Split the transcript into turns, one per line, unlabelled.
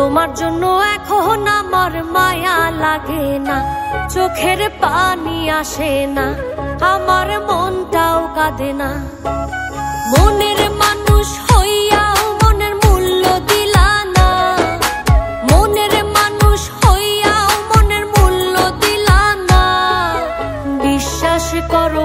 তোমার জন্য এখন আমার মায়া লাগে না, চোখের পানি আসে না, আমার মনটাও কাঁদে না। মনের মানুষ হইয়াও মনের মূল্য দিলা না, মনের মানুষ হইয়াও মনের মূল্য দিলা না। বিশ্বাস করো